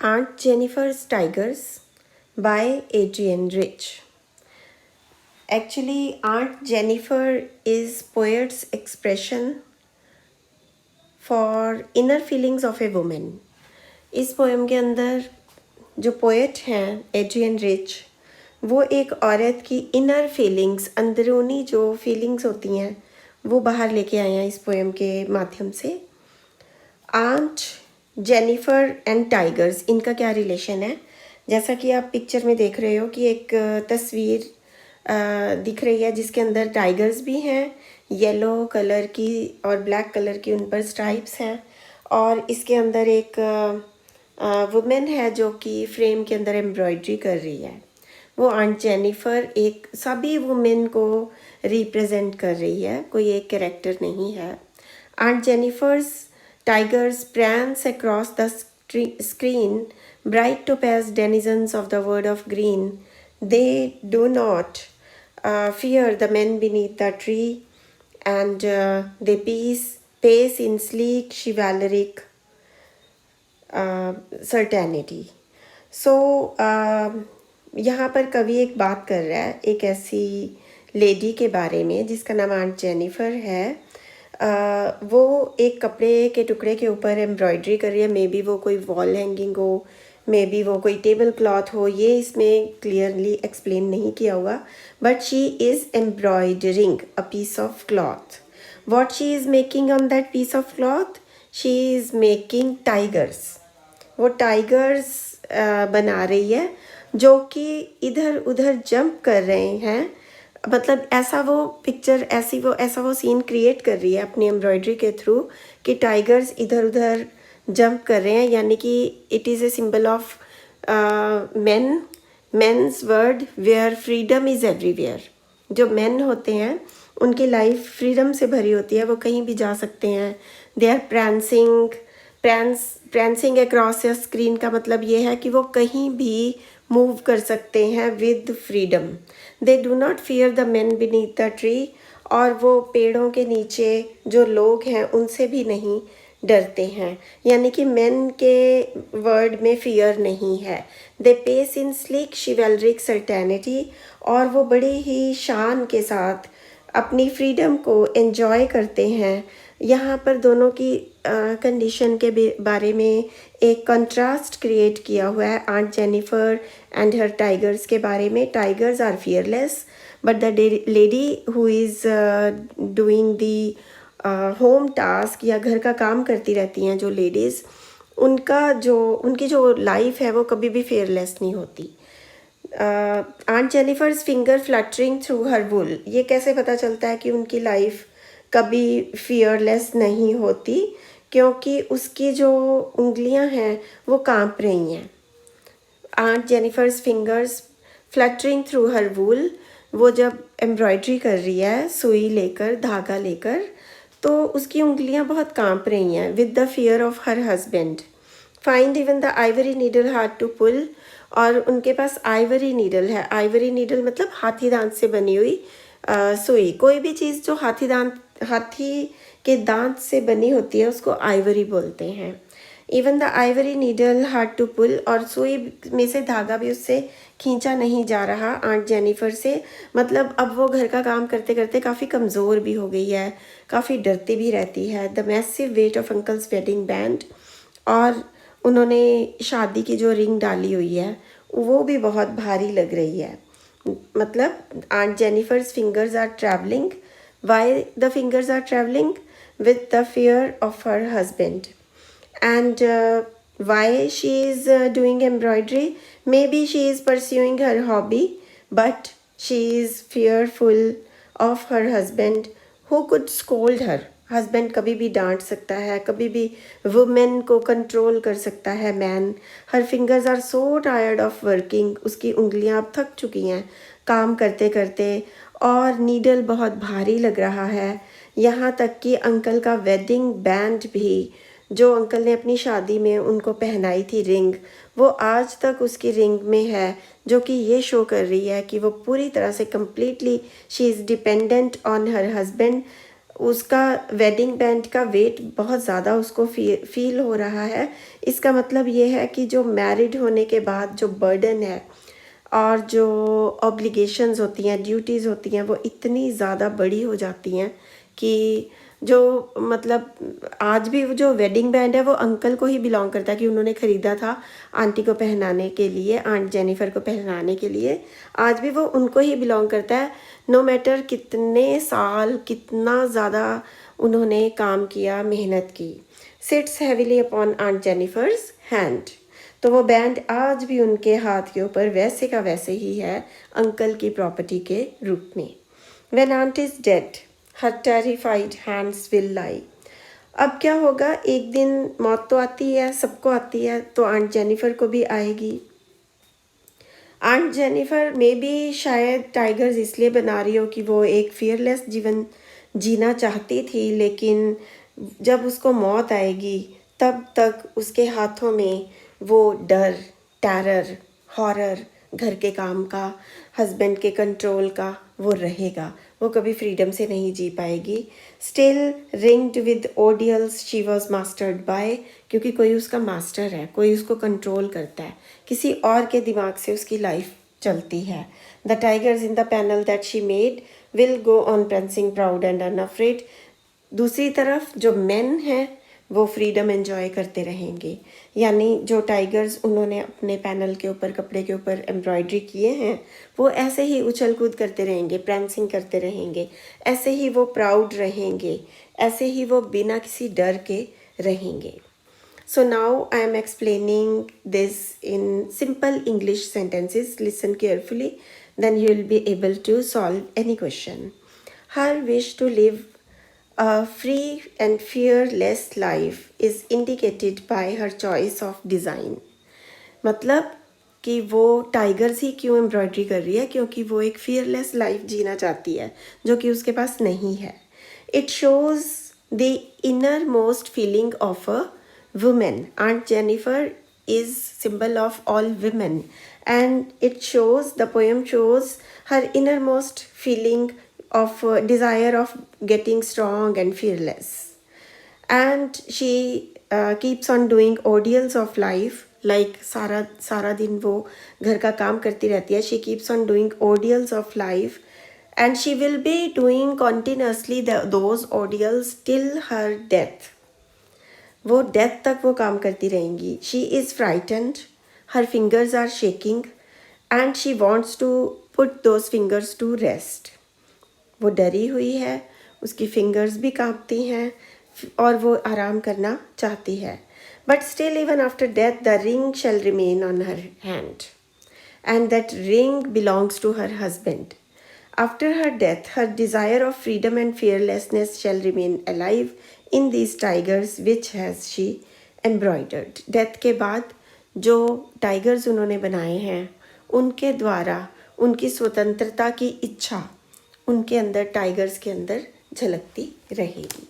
Aunt Jennifer's Tigers by Adrienne Rich. Actually, Aunt Jennifer is poet's expression for inner feelings of a woman. इस poem के अंदर जो poet हैं Adrian rich, वो एक औरत की इनर फीलिंग्स, अंदरूनी जो फीलिंग्स होती हैं वो बाहर लेके आए हैं इस पोएम के माध्यम से। आंट जेनिफर एंड टाइगर्स, इनका क्या रिलेशन है? जैसा कि आप पिक्चर में देख रहे हो कि एक तस्वीर दिख रही है जिसके अंदर टाइगर्स भी हैं, येलो कलर की और ब्लैक कलर की उन पर स्ट्राइप्स हैं, और इसके अंदर एक वुमेन है जो कि फ्रेम के अंदर एम्ब्रॉयडरी कर रही है। वो आंट जेनिफर एक सभी वुमेन को रिप्रेजेंट कर रही है, कोई एक कैरेक्टर नहीं है। Aunt Jennifer's tigers prance across the screen, bright topaz denizens of the world of green. They do not fear the men beneath the tree, and they pace in sleek chivalric certainty. So यहाँ पर कवि एक बात कर रहा है एक ऐसी लेडी के बारे में जिसका नाम आंट जेनिफर है। वो एक कपड़े के टुकड़े के ऊपर एम्ब्रॉयडरी कर रही है। मे बी वो कोई वॉल हैंगिंग हो, मे बी वो कोई टेबल क्लॉथ हो, ये इसमें क्लियरली एक्सप्लेन नहीं किया हुआ, but she is embroidering a piece of cloth. What she is making on that piece of cloth? She is making tigers. वो टाइगर्स बना रही है जो कि इधर उधर जंप कर रहे हैं। मतलब ऐसा वो सीन क्रिएट कर रही है अपनी एम्ब्रॉयडरी के थ्रू कि टाइगर्स इधर उधर जंप कर रहे हैं, यानी कि it is a symbol of men's word where freedom is everywhere. जो मेन होते हैं उनकी लाइफ फ्रीडम से भरी होती है, वो कहीं भी जा सकते हैं। They are prancing across the screen का मतलब ये है कि वो कहीं भी मूव कर सकते हैं with freedom. They do not fear the man beneath the tree, और वो पेड़ों के नीचे जो लोग हैं उनसे भी नहीं डरते हैं, यानी कि मैन के वर्ड में फियर नहीं है। They pace in sleek chivalric certainty, और वो बड़े ही शान के साथ अपनी फ्रीडम को एंजॉय करते हैं। यहाँ पर दोनों की कंडीशन के बारे में एक कंट्रास्ट क्रिएट किया हुआ है aunt Jennifer and her tigers के बारे में। Tigers are fearless, but the lady who is doing the home task या घर का काम करती रहती हैं जो लेडीज़, उनकी जो लाइफ है वो कभी भी फेयरलेस नहीं होती। Aunt Jennifer's finger fluttering through her wool, ये कैसे पता चलता है कि उनकी लाइफ कभी फियरलेस नहीं होती? क्योंकि उसकी जो उंगलियां हैं वो कांप रही हैं। Aunt Jennifer's fingers fluttering through her wool, वो जब एम्ब्रॉयडरी कर रही है सुई लेकर, धागा लेकर, तो उसकी उंगलियां बहुत कांप रही हैं। With the fear of her husband, find even the ivory needle hard to pull, और उनके पास आइवरी नीडल है। आइवरी नीडल मतलब हाथी दांत से बनी हुई सुई। कोई भी चीज़ जो हाथी के दांत से बनी होती है उसको आइवरी बोलते हैं। Even the ivory needle hard to pull, और सुई में से धागा भी उससे खींचा नहीं जा रहा आंट जेनिफर से। मतलब अब वो घर का काम करते करते काफ़ी कमज़ोर भी हो गई है, काफ़ी डरती भी रहती है। The massive weight of uncle's wedding band, और उन्होंने शादी की जो रिंग डाली हुई है वो भी बहुत भारी लग रही है। मतलब aunt Jennifer's fingers are travelling. Why the fingers are travelling? With the fear of her husband. And why she is doing embroidery? Maybe she is pursuing her hobby, but she is fearful of her husband who could scold her. Husband कभी भी डांट सकता है, कभी भी women को control कर सकता है man. Her fingers are so tired of working, उसकी उंगलियां अब थक चुकी हैं काम करते करते, और नीडल बहुत भारी लग रहा है। यहाँ तक कि अंकल का वेडिंग बैंड भी, जो अंकल ने अपनी शादी में उनको पहनाई थी रिंग, वो आज तक उसकी रिंग में है, जो कि ये शो कर रही है कि वो पूरी तरह से completely she is dependent on her husband. उसका वेडिंग बैंड का वेट बहुत ज़्यादा उसको फील हो रहा है। इसका मतलब ये है कि जो मैरिड होने के बाद जो बर्डन है और जो ऑब्लिगेशंस होती हैं, ड्यूटीज़ होती हैं, वो इतनी ज़्यादा बड़ी हो जाती हैं कि जो मतलब आज भी वो जो वेडिंग बैंड है वो अंकल को ही बिलोंग करता है कि उन्होंने ख़रीदा था आंटी को पहनाने के लिए, आंट जेनिफर को पहनाने के लिए। आज भी वो उनको ही बिलोंग करता है, नो मैटर कितने साल, कितना ज़्यादा उन्होंने काम किया, मेहनत की। Sits heavily upon aunt Jennifer's hand. तो वो बैंड आज भी उनके हाथ के ऊपर वैसे का वैसे ही है, अंकल की प्रॉपर्टी के रूप में। When aunt is dead, her terrified hands will lie. अब क्या होगा, एक दिन मौत तो आती है, सबको आती है, तो आंट जेनिफर को भी आएगी। आंट जेनिफर में भी शायद टाइगर्स इसलिए बना रही हो कि वो एक फियरलेस जीवन जीना चाहती थी, लेकिन जब उसको मौत आएगी तब तक उसके हाथों में वो डर, टेरर, हॉरर, घर के काम का, हस्बैंड के कंट्रोल का वो रहेगा। वो कभी फ्रीडम से नहीं जी पाएगी। Still ringed with ordeals she was mastered by, क्योंकि कोई उसका मास्टर है, कोई उसको कंट्रोल करता है, किसी और के दिमाग से उसकी लाइफ चलती है। The tigers in the panel that she made will go on prancing proud and unafraid. दूसरी तरफ जो मेन हैं वो फ्रीडम एंजॉय करते रहेंगे, यानी जो टाइगर्स उन्होंने अपने पैनल के ऊपर, कपड़े के ऊपर एम्ब्रॉयडरी किए हैं, वो ऐसे ही उछल कूद करते रहेंगे, प्रैंसिंग करते रहेंगे, ऐसे ही वो प्राउड रहेंगे, ऐसे ही वो बिना किसी डर के रहेंगे। So now I am explaining this in simple English sentences. Listen carefully, then you will be able to solve any question. Her wish to live a free and fearless life is indicated by her choice of design. मतलब कि वो tigers ही क्यों embroidery कर रही है, क्योंकि वो एक फियरलेस लाइफ जीना चाहती है जो कि उसके पास नहीं है। It shows the inner most feeling of a women. Aunt Jennifer is symbol of all women, and it shows, the poem shows her innermost feeling of desire of getting strong and fearless. And she keeps on doing ordeals of life, like सारा दिन वो घर का काम करती रहती है. She keeps on doing ordeals of life, and she will be doing continuously those ordeals till her death. वो डेथ तक वो काम करती रहेंगी. She is frightened, her fingers are shaking, and she wants to put those fingers to rest. वो डरी हुई है, उसकी फिंगर्स भी कांपती हैं और वो आराम करना चाहती है. But still even after death the ring shall remain on her hand, and that ring belongs to her husband. After her death, her desire of freedom and fearlessness shall remain alive in these tigers which has she embroidered. Death के बाद जो tigers उन्होंने बनाए हैं, उनके द्वारा उनकी स्वतंत्रता की इच्छा उनके अंदर, टाइगर्स के अंदर झलकती रहेगी.